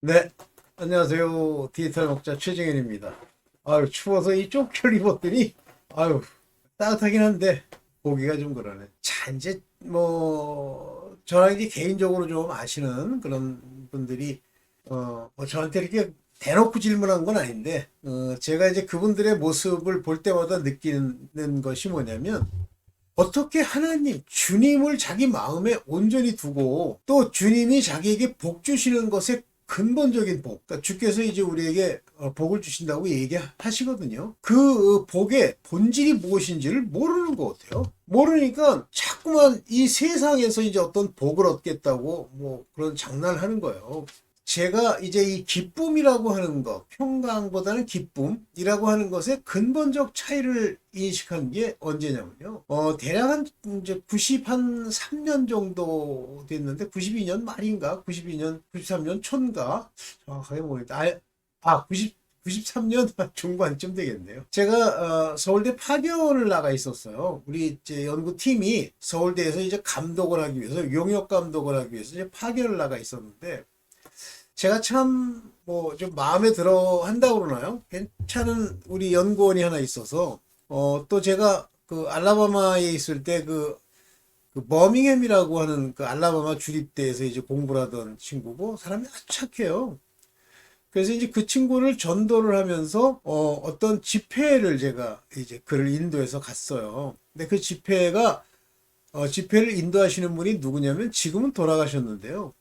네, 안녕하세요. 디지털 목자 최정현입니다. 아유, 추워서 이 조끼를 입었더니, 아유, 따뜻하긴 한데, 보기가 좀 그러네. 자, 이제, 저랑 이제 개인적으로 좀 아시는 그런 분들이, 저한테 이렇게 대놓고 질문한 건 아닌데, 제가 이제 그분들의 모습을 볼 때마다 느끼는 것이 뭐냐면, 어떻게 하나님, 주님을 자기 마음에 온전히 두고 또 주님이 자기에게 복 주시는 것에 근본적인 복, 그러니까 주께서 이제 우리에게 복을 주신다고 얘기하시거든요. 그 복의 본질이 무엇인지를 모르는 것 같아요. 모르니까 자꾸만 이 세상에서 이제 어떤 복을 얻겠다고 뭐 그런 장난을 하는 거예요. 제가 이제 이 기쁨이라고 하는 것, 평강보다는 기쁨이라고 하는 것의 근본적 차이를 인식한 게 언제냐면요. 대략 한 이제 93년 정도 됐는데, 92년 말인가? 92년, 93년 초인가? 정확하게 모르겠다. 93년 중반쯤 되겠네요. 제가 서울대 파견을 나가 있었어요. 우리 이제 연구팀이 서울대에서 이제 감독을 하기 위해서, 용역 감독을 하기 위해서 이제 파견을 나가 있었는데, 제가 참 뭐 좀 마음에 들어 한다고 그러나요? 괜찮은 우리 연구원이 하나 있어서 또 제가 그 알라바마에 있을 때 그 버밍햄이라고 하는 그 알라바마 주립대에서 이제 공부를 하던 친구고 사람이 아주 착해요. 그래서 이제 그 친구를 전도를 하면서 어떤 집회를 제가 이제 그를 인도해서 갔어요. 근데 그 집회를 인도하시는 분이 누구냐면 지금은 돌아가셨는데요.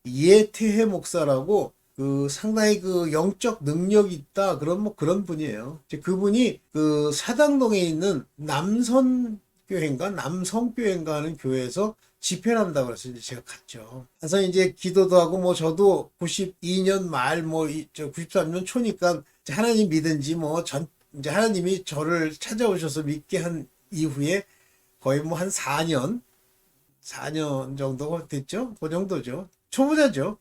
이해태해 목사라고 그 상당히 그 영적 능력이 있다 그런 뭐 그런 분이에요. 이제 그분이 그 사당동에 있는 남성교회인가 하는 교회에서 집회를 한다고 그래서 이제 제가 갔죠. 그래서 이제 기도도 하고 뭐 저도 92년 말 뭐 93년 초니까 하나님 믿은지 뭐 전 이제 하나님이 저를 찾아오셔서 믿게 한 이후에 거의 뭐 한 4년 정도 됐죠? 그 정도죠. 초보자죠.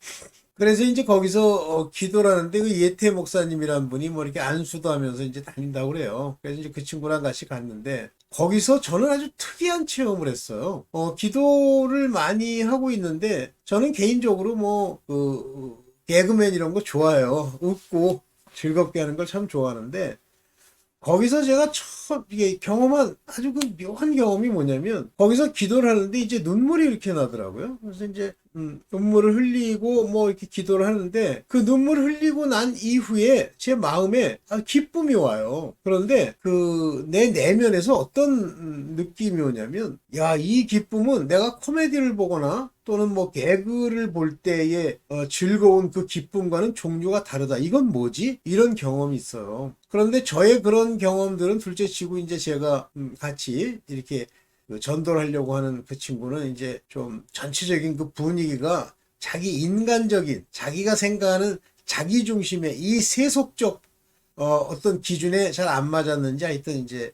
그래서 이제 거기서 기도를 하는데 그 예태 목사님이란 분이 뭐 이렇게 안수도 하면서 이제 다닌다고 그래요. 그래서 이제 그 친구랑 같이 갔는데 거기서 저는 아주 특이한 체험을 했어요. 기도를 많이 하고 있는데 저는 개인적으로 개그맨 이런 거 좋아해요. 웃고 즐겁게 하는 걸 참 좋아하는데 거기서 제가 처음 이게 경험한 아주 그 묘한 경험이 뭐냐면 거기서 기도를 하는데 이제 눈물이 이렇게 나더라고요. 그래서 이제 눈물을 흘리고 뭐 이렇게 기도를 하는데 그 눈물을 흘리고 난 이후에 제 마음에 기쁨이 와요. 그런데 그 내 내면에서 어떤 느낌이 오냐면 야, 이 기쁨은 내가 코미디를 보거나 또는 뭐 개그를 볼 때의 즐거운 그 기쁨과는 종류가 다르다. 이건 뭐지? 이런 경험이 있어요. 그런데 저의 그런 경험들은 둘째 치고 이제 제가 같이 이렇게 그 전도를 하려고 하는 그 친구는 이제 좀 전체적인 그 분위기가 자기 인간적인 자기가 생각하는 자기 중심의 이 세속적 어떤 기준에 잘 안 맞았는지 하여튼 이제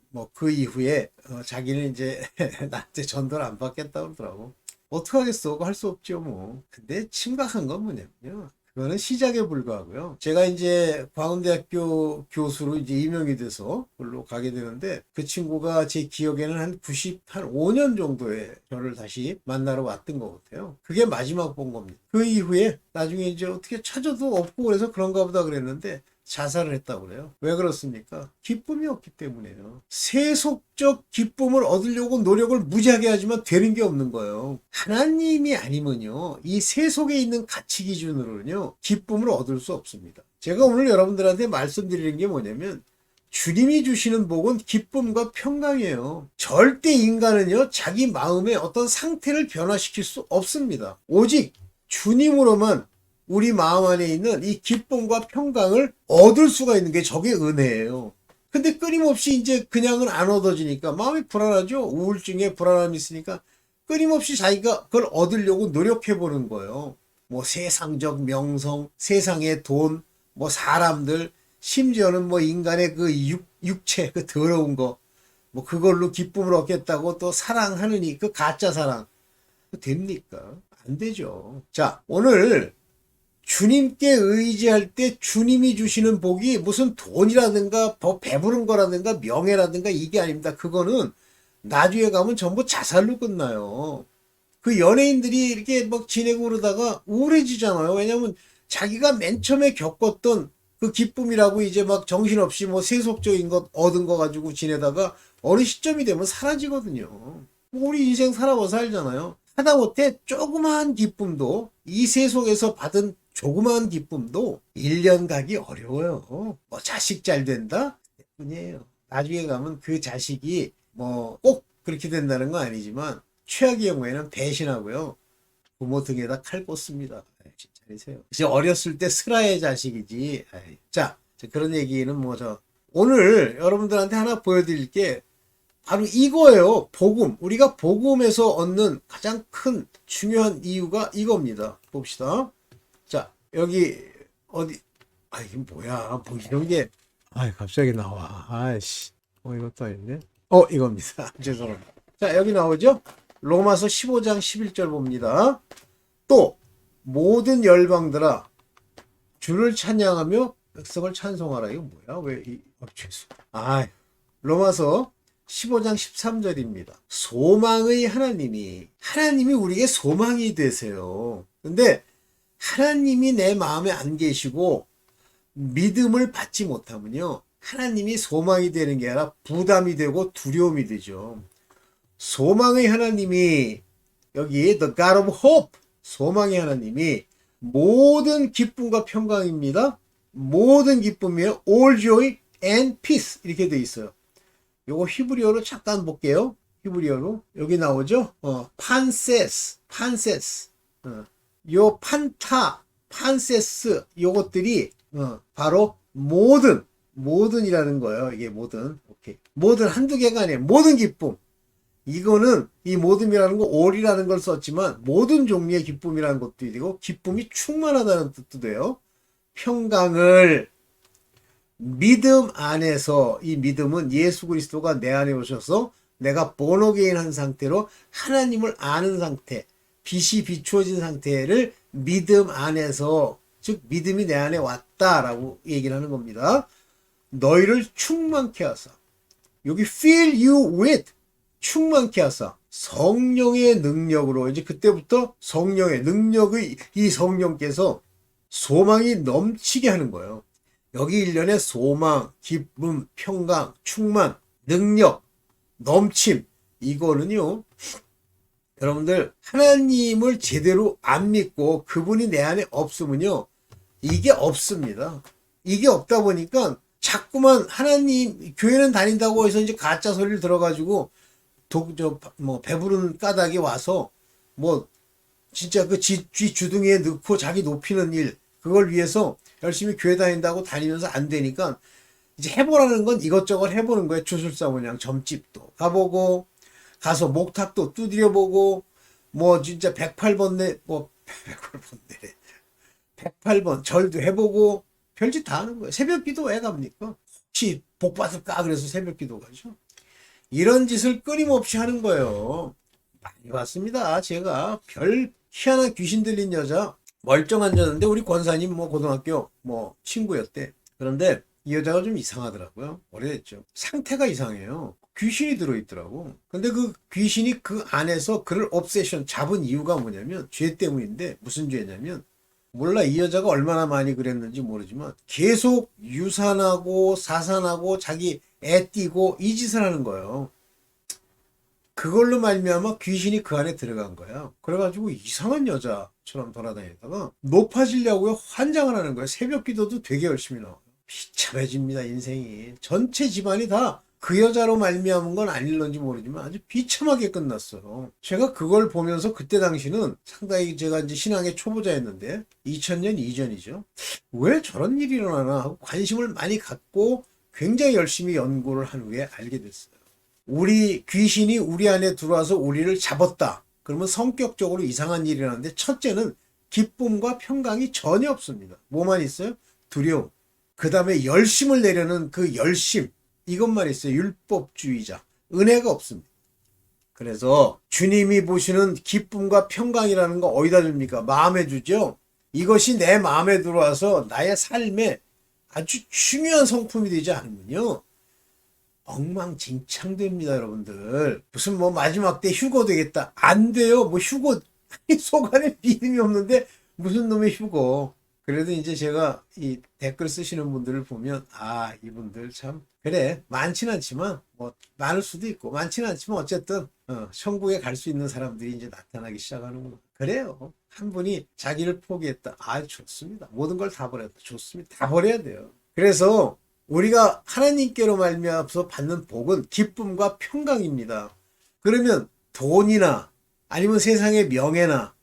뭐 그 이후에 자기는 이제 나한테 전도를 안 받겠다 그러더라고. 어떡하겠어? 할 수 없죠, 뭐. 근데 심각한 건 뭐냐면요. 그거는 시작에 불과하고요. 제가 이제 광운대학교 교수로 이제 임용이 돼서 그걸로 가게 되는데 그 친구가 제 기억에는 한 5년 정도에 저를 다시 만나러 왔던 것 같아요. 그게 마지막 본 겁니다. 그 이후에 나중에 이제 어떻게 찾아도 없고 그래서 그런가 보다 그랬는데 자살을 했다고 그래요. 왜 그렇습니까? 기쁨이 없기 때문에요. 세속적 기쁨을 얻으려고 노력을 무지하게 하지만 되는 게 없는 거예요. 하나님이 아니면요. 이 세속에 있는 가치 기준으로는요. 기쁨을 얻을 수 없습니다. 제가 오늘 여러분들한테 말씀드리는 게 뭐냐면 주님이 주시는 복은 기쁨과 평강이에요. 절대 인간은요. 자기 마음의 어떤 상태를 변화시킬 수 없습니다. 오직 주님으로만 우리 마음 안에 있는 이 기쁨과 평강을 얻을 수가 있는 게 저게 은혜예요. 근데 끊임없이 이제 그냥은 안 얻어지니까 마음이 불안하죠. 우울증에 불안함이 있으니까 끊임없이 자기가 그걸 얻으려고 노력해 보는 거예요. 뭐 세상적 명성, 세상의 돈, 뭐 사람들, 심지어는 뭐 인간의 그 육체, 그 더러운 거, 뭐 그걸로 기쁨을 얻겠다고 또 사랑하느니 그 가짜 사랑. 됩니까? 안 되죠. 자, 오늘 주님께 의지할 때 주님이 주시는 복이 무슨 돈이라든가 배부른 거라든가 명예라든가 이게 아닙니다. 그거는 나중에 가면 전부 자살로 끝나요. 그 연예인들이 이렇게 막 지내고 그러다가 우울해지잖아요. 왜냐면 자기가 맨 처음에 겪었던 그 기쁨이라고 이제 막 정신없이 뭐 세속적인 것 얻은 거 가지고 지내다가 어느 시점이 되면 사라지거든요. 뭐 우리 인생 살아봐서 알잖아요. 하다못해 조그마한 기쁨도 이 세속에서 받은 조그마한 기쁨도 1년 가기 어려워요. 뭐 자식 잘 된다? 뿐이에요. 나중에 가면 그 자식이 뭐 꼭 그렇게 된다는 건 아니지만 최악의 경우에는 배신하고요. 부모 등에다 칼 꽂습니다. 진짜 아니세요. 이제 어렸을 때 슬아의 자식이지. 자, 그런 얘기는 뭐 오늘 여러분들한테 하나 보여드릴 게 바로 이거예요. 복음. 우리가 복음에서 얻는 가장 큰 중요한 이유가 이겁니다. 봅시다. 자, 여기 어디 이게 뭐야? 뭐 이런 게 갑자기 나와. 아이씨. 이것도 아닌데. 이겁니다. 죄송합니다. 자, 여기 나오죠? 로마서 15장 11절 봅니다. 또 모든 열방들아 주를 찬양하며 백성을 찬송하라. 이거 뭐야? 왜 죄송. 로마서 15장 13절입니다. 소망의 하나님이 우리에게 소망이 되세요. 근데 하나님이 내 마음에 안 계시고 믿음을 받지 못하면요. 하나님이 소망이 되는 게 아니라 부담이 되고 두려움이 되죠. 소망의 하나님이 여기 The God of Hope 소망의 하나님이 모든 기쁨과 평강입니다. 모든 기쁨이에요. All joy and peace 이렇게 돼 있어요. 요거 히브리어로 잠깐 볼게요. 히브리어로 여기 나오죠. 판세스 요 판타 판세스 요것들이 바로 모든이라는 거예요. 이게 모든. 오케이. 모든 한두 개가 아니에요. 모든 기쁨. 이거는 이 모든이라는 거 all이라는 걸 썼지만 모든 종류의 기쁨이라는 것도 되고 기쁨이 충만하다는 뜻도 돼요. 평강을 믿음 안에서 이 믿음은 예수 그리스도가 내 안에 오셔서 내가 본어게인 한 상태로 하나님을 아는 상태, 빛이 비추어진 상태를 믿음 안에서 즉 믿음이 내 안에 왔다라고 얘기를 하는 겁니다. 너희를 충만케 하사 여기 fill you with 충만케 하사 성령의 능력으로 이제 그때부터 성령의 능력의 이 성령께서 소망이 넘치게 하는 거예요. 여기 일련의 소망, 기쁨, 평강, 충만, 능력, 넘침 이거는요. 여러분들 하나님을 제대로 안 믿고 그분이 내 안에 없으면요. 이게 없습니다. 이게 없다 보니까 자꾸만 하나님 교회는 다닌다고 해서 이제 가짜 소리를 들어가지고 배부른 까닭이 와서 뭐 진짜 그 쥐 주둥이에 넣고 자기 높이는 일 그걸 위해서 열심히 교회 다닌다고 다니면서 안 되니까 이제 해보라는 건 이것저것 해보는 거예요. 주술사 모양 점집도 가보고 가서 목탁도 두드려보고 뭐 진짜 108번 108번 절도 해보고 별짓 다 하는 거예요. 새벽기도 왜 갑니까? 혹시 복 받을까 그래서 새벽기도 가죠. 이런 짓을 끊임없이 하는 거예요. 많이 봤습니다. 제가 별 희한한 귀신 들린 여자 멀쩡한 여자인데 우리 권사님 뭐 고등학교 뭐 친구였대. 그런데 이 여자가 좀 이상하더라고요. 오래됐죠. 상태가 이상해요. 귀신이 들어있더라고. 근데 그 귀신이 그 안에서 그를 옵세션 잡은 이유가 뭐냐면 죄 때문인데 무슨 죄냐면 몰라 이 여자가 얼마나 많이 그랬는지 모르지만 계속 유산하고 사산하고 자기 애 띄고 이 짓을 하는 거예요. 그걸로 말미암아 귀신이 그 안에 들어간 거예요. 그래가지고 이상한 여자처럼 돌아다니다가 높아지려고 환장을 하는 거예요. 새벽 기도도 되게 열심히 나와요. 비참해집니다 인생이. 전체 집안이 다 그 여자로 말미암은 건 아닐런지 모르지만 아주 비참하게 끝났어요. 제가 그걸 보면서 그때 당시는 상당히 제가 이제 신앙의 초보자였는데 2000년 이전이죠. 왜 저런 일이 일어나나 하고 관심을 많이 갖고 굉장히 열심히 연구를 한 후에 알게 됐어요. 우리 귀신이 우리 안에 들어와서 우리를 잡았다. 그러면 성격적으로 이상한 일이 일어나는데 첫째는 기쁨과 평강이 전혀 없습니다. 뭐만 있어요? 두려움. 그 다음에 열심을 내려는 그 열심. 이것만 있어요. 율법주의자. 은혜가 없습니다. 그래서 주님이 보시는 기쁨과 평강이라는 거 어디다 줍니까? 마음에 주죠. 이것이 내 마음에 들어와서 나의 삶에 아주 중요한 성품이 되지 않으면요. 엉망진창됩니다, 여러분들. 무슨 뭐 마지막 때 휴거 되겠다. 안 돼요. 뭐 휴거 속 안에 믿음이 없는데 무슨 놈의 휴거. 그래도 이제 제가 이 댓글 쓰시는 분들을 보면, 아, 이분들 참, 그래, 많진 않지만, 뭐, 많을 수도 있고, 많지는 않지만, 어쨌든, 천국에 갈 수 있는 사람들이 이제 나타나기 시작하는구나. 그래요. 한 분이 자기를 포기했다. 아, 좋습니다. 모든 걸 다 버렸다. 좋습니다. 다 버려야 돼요. 그래서 우리가 하나님께로 말미암아서 받는 복은 기쁨과 평강입니다. 그러면 돈이나 아니면 세상의 명예나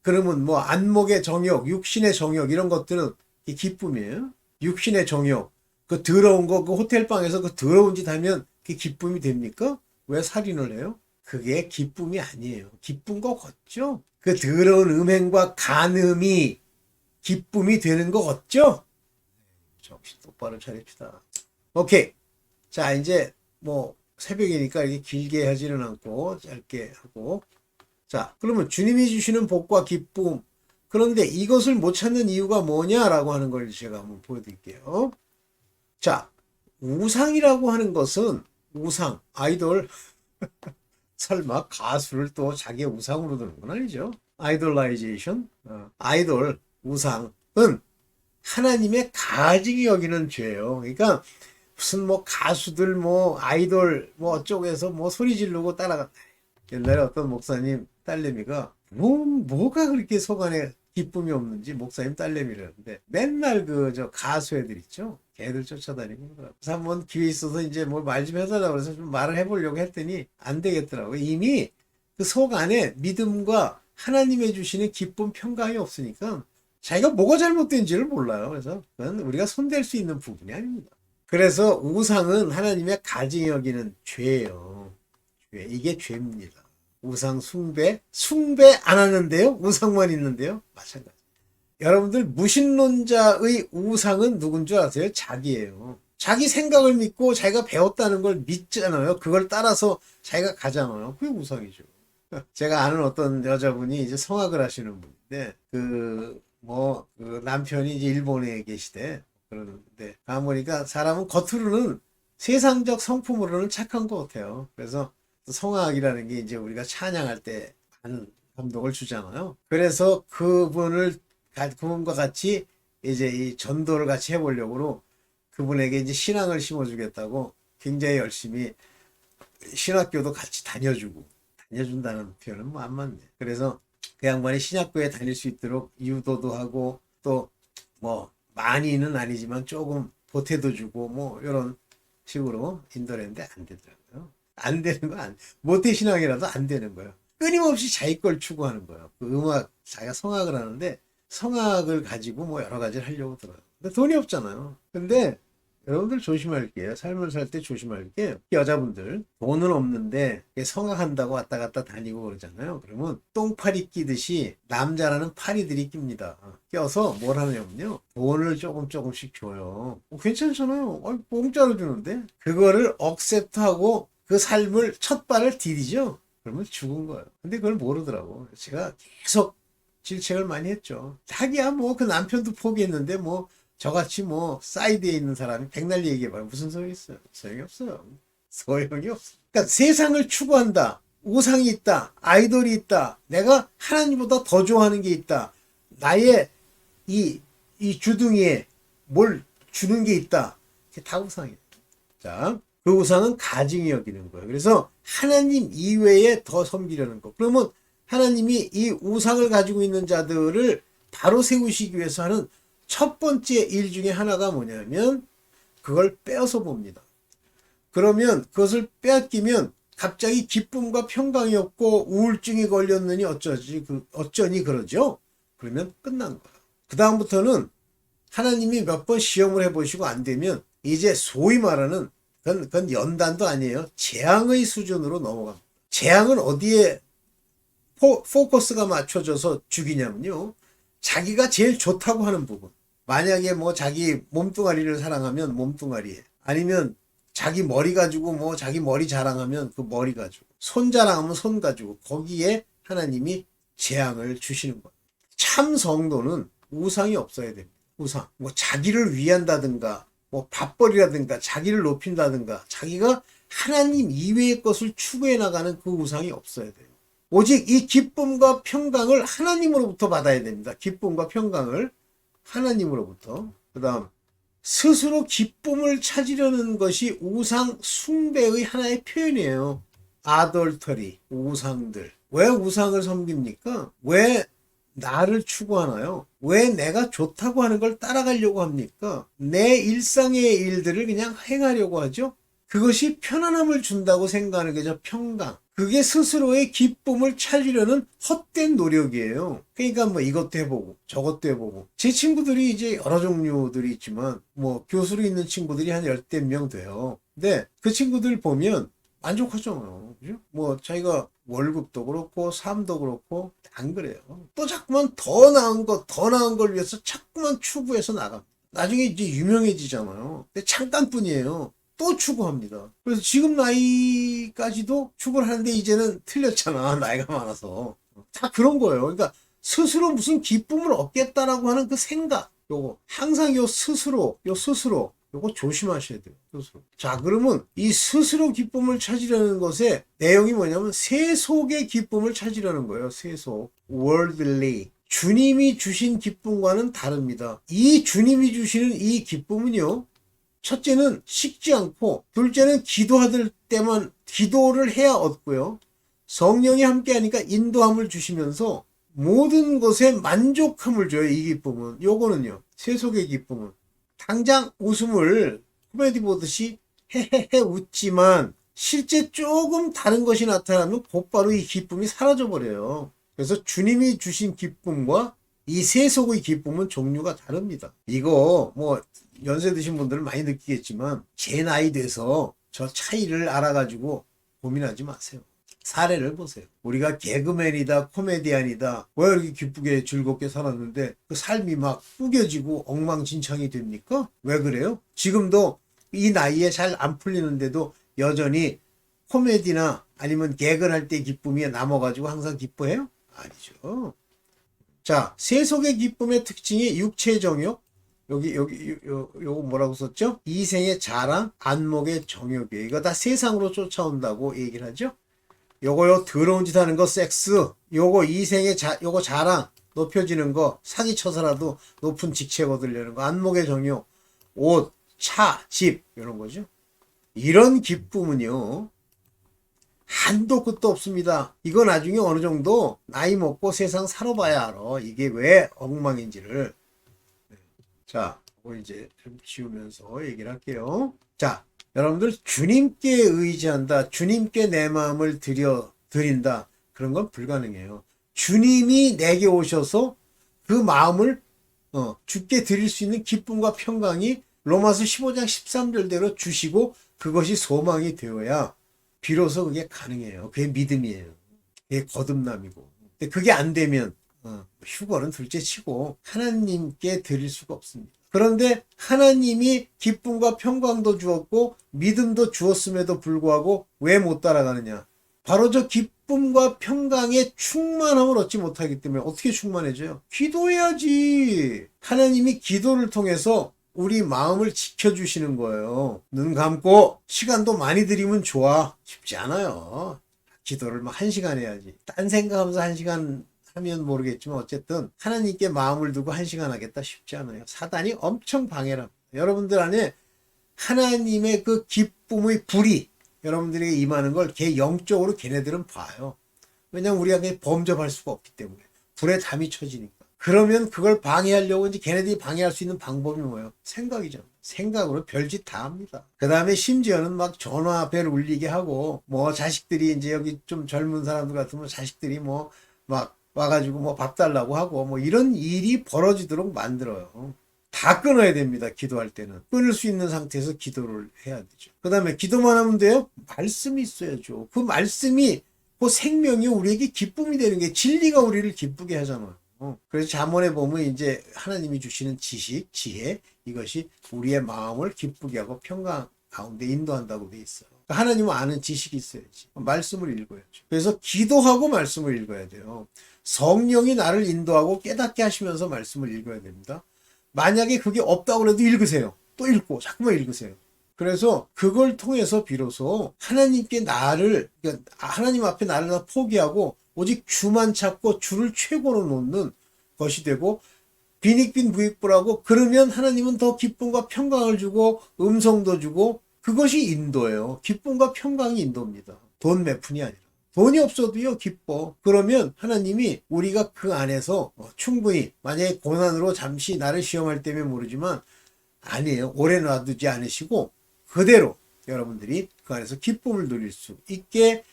그러면 뭐 안목의 정욕, 육신의 정욕 이런 것들은 이 기쁨이에요. 육신의 정욕, 그 더러운 거, 그 호텔방에서 그 더러운 짓 하면 그게 기쁨이 됩니까? 왜 살인을 해요? 그게 기쁨이 아니에요. 기쁜 거 같죠? 그 더러운 음행과 간음이 기쁨이 되는 거 같죠? 정신 똑바로 차립시다. 오케이. 자, 이제 뭐 새벽이니까 이렇게 길게 하지는 않고 짧게 하고. 자, 그러면 주님이 주시는 복과 기쁨. 그런데 이것을 못 찾는 이유가 뭐냐라고 하는 걸 제가 한번 보여드릴게요. 자, 우상이라고 하는 것은 우상, 아이돌. 설마 가수를 또 자기의 우상으로 두는 건 아니죠. 아이돌라이제이션, 아이돌, 우상은 하나님의 가증히 여기는 죄예요. 그러니까 무슨 뭐 가수들 뭐 아이돌 뭐 어쩌고해서 뭐 소리 지르고 따라가. 옛날에 어떤 목사님 딸내미가 뭐가 그렇게 속 안에 기쁨이 없는지 목사님 딸내미라는데 맨날 그 저 가수 애들 있죠. 걔들 쫓아다니고 그러더라고요. 그래서 한번 기회 있어서 이제 뭐 말 좀 해달라고 그래서 좀 말을 해보려고 했더니 안 되겠더라고요. 이미 그 속 안에 믿음과 하나님의 주시는 기쁨 평강이 없으니까 자기가 뭐가 잘못된지를 몰라요. 그래서 그건 우리가 손댈 수 있는 부분이 아닙니다. 그래서 우상은 하나님의 가증히 여기는 죄예요. 죄. 이게 죄입니다. 우상 숭배 안 하는데요. 우상만 있는데요. 마찬가지. 여러분들 무신론자의 우상은 누군 줄 아세요? 자기예요. 자기 생각을 믿고 자기가 배웠다는 걸 믿잖아요. 그걸 따라서 자기가 가잖아요. 그게 우상이죠. 제가 아는 어떤 여자분이 이제 성악을 하시는 분인데 그 남편이 이제 일본에 계시대. 그러는데 가보니까 사람은 겉으로는 세상적 성품으로는 착한 것 같아요. 그래서 성악이라는 게 이제 우리가 찬양할 때 많은 감동을 주잖아요. 그래서 그분과 같이 이제 이 전도를 같이 해보려고 그분에게 이제 신앙을 심어주겠다고 굉장히 열심히 신학교도 같이 다녀준다는 표현은 뭐 안 맞네. 그래서 그 양반이 신학교에 다닐 수 있도록 유도도 하고 또 뭐 많이는 아니지만 조금 보태도 주고 뭐 이런 식으로 인도를 했는데 안 되더라고요. 안 되는 거 모태신앙이라도 안 되는 거예요. 끊임없이 자기 걸 추구하는 거예요. 그 음악, 자기가 성악을 하는데 성악을 가지고 뭐 여러 가지를 하려고 들어요. 근데 돈이 없잖아요. 근데 여러분들 조심할게요. 삶을 살 때 조심할 게 여자분들 돈은 없는데 성악한다고 왔다 갔다 다니고 그러잖아요. 그러면 똥파리 끼듯이 남자라는 파리들이 낍니다. 껴서 뭘 하냐면요. 돈을 조금씩 줘요. 괜찮잖아요. 공짜로 주는데 그거를 억셉트하고 그 삶을 첫 발을 디디죠. 그러면 죽은 거예요. 근데 그걸 모르더라고. 제가 계속 질책을 많이 했죠. 자기야 뭐 그 남편도 포기했는데 뭐 저같이 뭐 사이드에 있는 사람이 백날 얘기해봐요. 무슨 소용이 있어요? 소용이 없어요. 소용이 없어. 그러니까 세상을 추구한다. 우상이 있다. 아이돌이 있다. 내가 하나님보다 더 좋아하는 게 있다. 나의 이 주둥이에 뭘 주는 게 있다. 이게 다 우상이에요. 자, 그 우상은 가증히 여기는 거예요. 그래서 하나님 이외에 더 섬기려는 거. 그러면 하나님이 이 우상을 가지고 있는 자들을 바로 세우시기 위해서 하는 첫 번째 일 중에 하나가 뭐냐면 그걸 빼앗아 봅니다. 그러면 그것을 빼앗기면 갑자기 기쁨과 평강이 없고 우울증이 걸렸느니 어쩌니 그러죠. 그러면 끝난 거예요. 그 다음부터는 하나님이 몇 번 시험을 해보시고 안 되면 이제 소위 말하는 그건 연단도 아니에요. 재앙의 수준으로 넘어갑니다. 재앙은 어디에 포커스가 맞춰져서 죽이냐면요. 자기가 제일 좋다고 하는 부분. 만약에 뭐 자기 몸뚱아리를 사랑하면 몸뚱아리에, 아니면 자기 머리 가지고 뭐 자기 머리 자랑하면 그 머리 가지고, 손 자랑하면 손 가지고, 거기에 하나님이 재앙을 주시는 거예요. 참 성도는 우상이 없어야 됩니다. 우상. 뭐 자기를 위한다든가 뭐 밥벌이라든가 자기를 높인다든가 자기가 하나님 이외의 것을 추구해 나가는 그 우상이 없어야 돼요. 오직 이 기쁨과 평강을 하나님으로부터 받아야 됩니다. 기쁨과 평강을 하나님으로부터. 그 다음, 스스로 기쁨을 찾으려는 것이 우상 숭배의 하나의 표현이에요. 아덜터리, 우상들. 왜 우상을 섬깁니까? 왜 나를 추구하나요? 왜 내가 좋다고 하는 걸 따라가려고 합니까? 내 일상의 일들을 그냥 행하려고 하죠? 그것이 편안함을 준다고 생각하는 게 저 평강. 그게 스스로의 기쁨을 찾으려는 헛된 노력이에요. 그러니까 뭐 이것도 해보고 저것도 해보고. 제 친구들이 이제 여러 종류들이 있지만 뭐 교수로 있는 친구들이 한 열댓 명 돼요. 근데 그 친구들 보면 만족하잖아요. 그죠? 뭐 자기가 월급도 그렇고 삶도 그렇고 안 그래요. 또 자꾸만 더 나은 것, 더 나은 걸 위해서 자꾸만 추구해서 나갑니다. 나중에 이제 유명해지잖아요. 근데 잠깐뿐이에요. 또 추구합니다. 그래서 지금 나이까지도 추구를 하는데 이제는 틀렸잖아. 나이가 많아서. 다 그런 거예요. 그러니까 스스로 무슨 기쁨을 얻겠다라고 하는 그 생각. 요거 항상 요 스스로 요거 조심하셔야 돼요. 스스로. 자, 그러면 이 스스로 기쁨을 찾으려는 것의 내용이 뭐냐면 세속의 기쁨을 찾으려는 거예요. 세속. worldly. 주님이 주신 기쁨과는 다릅니다. 이 주님이 주시는 이 기쁨은요. 첫째는 식지 않고, 둘째는 기도할 때만 기도를 해야 얻고요. 성령이 함께하니까 인도함을 주시면서 모든 것에 만족함을 줘요. 이 기쁨은. 요거는요. 세속의 기쁨은. 당장 웃음을 코미디 보듯이 헤헤헤 웃지만 실제 조금 다른 것이 나타나면 곧바로 이 기쁨이 사라져버려요. 그래서 주님이 주신 기쁨과 이 세속의 기쁨은 종류가 다릅니다. 이거 뭐 연세 드신 분들은 많이 느끼겠지만 제 나이 돼서 저 차이를 알아가지고 고민하지 마세요. 사례를 보세요. 우리가 개그맨이다, 코미디언이다, 왜 이렇게 기쁘게 즐겁게 살았는데 그 삶이 막 꾸겨지고 엉망진창이 됩니까? 왜 그래요? 지금도 이 나이에 잘 안 풀리는데도 여전히 코미디나 아니면 개그를 할 때 기쁨이 남아가지고 항상 기뻐해요? 아니죠. 자, 세속의 기쁨의 특징이 육체 정욕, 요거 뭐라고 썼죠? 이생의 자랑, 안목의 정욕이에요. 이거 다 세상으로 쫓아온다고 얘기를 하죠? 요거요, 더러운 짓 하는 거, 섹스, 요거 이생의 요거 자랑, 높여지는 거, 사기쳐서라도 높은 직책 얻으려는 거, 안목의 정욕, 옷, 차, 집, 이런 거죠. 이런 기쁨은요, 한도 끝도 없습니다. 이거 나중에 어느 정도 나이 먹고 세상 살아봐야 알아. 이게 왜 엉망인지를. 자, 이제 좀 지우면서 얘기를 할게요. 자, 여러분들 주님께 의지한다. 주님께 내 마음을 드린다. 그런 건 불가능해요. 주님이 내게 오셔서 그 마음을 주께 드릴 수 있는 기쁨과 평강이 로마서 15장 13절대로 주시고 그것이 소망이 되어야 비로소 그게 가능해요. 그게 믿음이에요. 그게 거듭남이고. 근데 그게 안 되면 휴거는 둘째 치고 하나님께 드릴 수가 없습니다. 그런데 하나님이 기쁨과 평강도 주었고 믿음도 주었음에도 불구하고 왜 못 따라가느냐? 바로 저 기쁨과 평강의 충만함을 얻지 못하기 때문에. 어떻게 충만해져요? 기도해야지. 하나님이 기도를 통해서 우리 마음을 지켜주시는 거예요. 눈 감고 시간도 많이 들이면 좋아. 쉽지 않아요. 기도를 막 1시간 해야지. 딴 생각하면서 1시간 하면 모르겠지만 어쨌든 하나님께 마음을 두고 1시간 하겠다 쉽지 않아요. 사단이 엄청 방해를 합니다. 여러분들 안에 하나님의 그 기쁨의 불이 여러분들에게 임하는 걸 영적으로 걔네들은 봐요. 왜냐면 우리가 범접할 수가 없기 때문에. 불에 담이 쳐지니까. 그러면 그걸 방해하려고 이제 걔네들이 방해할 수 있는 방법이 뭐예요? 생각이죠. 생각으로 별짓 다 합니다. 그 다음에 심지어는 막 전화벨 울리게 하고, 뭐 자식들이 이제 여기 좀 젊은 사람들 같으면 자식들이 뭐 막 와가지고 뭐 밥 달라고 하고 뭐 이런 일이 벌어지도록 만들어요. 다 끊어야 됩니다. 기도할 때는. 끊을 수 있는 상태에서 기도를 해야 되죠. 그 다음에 기도만 하면 돼요? 말씀이 있어야죠. 그 말씀이 그 생명이 우리에게 기쁨이 되는 게 진리가 우리를 기쁘게 하잖아요. 그래서 잠언에 보면 이제 하나님이 주시는 지식, 지혜, 이것이 우리의 마음을 기쁘게 하고 평강 가운데 인도한다고 돼 있어요. 그러니까 하나님은 아는 지식이 있어야지. 말씀을 읽어야죠. 그래서 기도하고 말씀을 읽어야 돼요. 성령이 나를 인도하고 깨닫게 하시면서 말씀을 읽어야 됩니다. 만약에 그게 없다고 해도 읽으세요. 또 읽고 자꾸만 읽으세요. 그래서 그걸 통해서 비로소 하나님께 그러니까 하나님 앞에 나를 다 포기하고 오직 주만 찾고 주를 최고로 놓는 것이 되고 빈익빈 부익부라고. 그러면 하나님은 더 기쁨과 평강을 주고 음성도 주고. 그것이 인도예요. 기쁨과 평강이 인도입니다. 돈 몇 푼이 아니라. 돈이 없어도요 기뻐. 그러면 하나님이 우리가 그 안에서 충분히, 만약에 고난으로 잠시 나를 시험할 때면 모르지만 아니에요. 오래 놔두지 않으시고 그대로 여러분들이 그 안에서 기쁨을 누릴 수 있게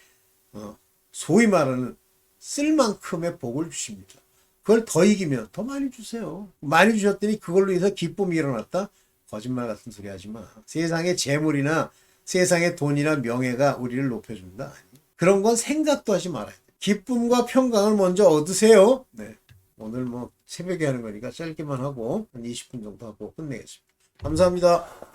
소위 말하는 쓸 만큼의 복을 주십니다. 그걸 더 이기면 더 많이 주세요. 많이 주셨더니 그걸로 인해서 기쁨이 일어났다? 거짓말 같은 소리 하지 마. 세상의 재물이나 세상의 돈이나 명예가 우리를 높여준다? 그런 건 생각도 하지 말아야 돼. 기쁨과 평강을 먼저 얻으세요. 네. 오늘 뭐 새벽에 하는 거니까 짧게만 하고 한 20분 정도 하고 끝내겠습니다. 감사합니다.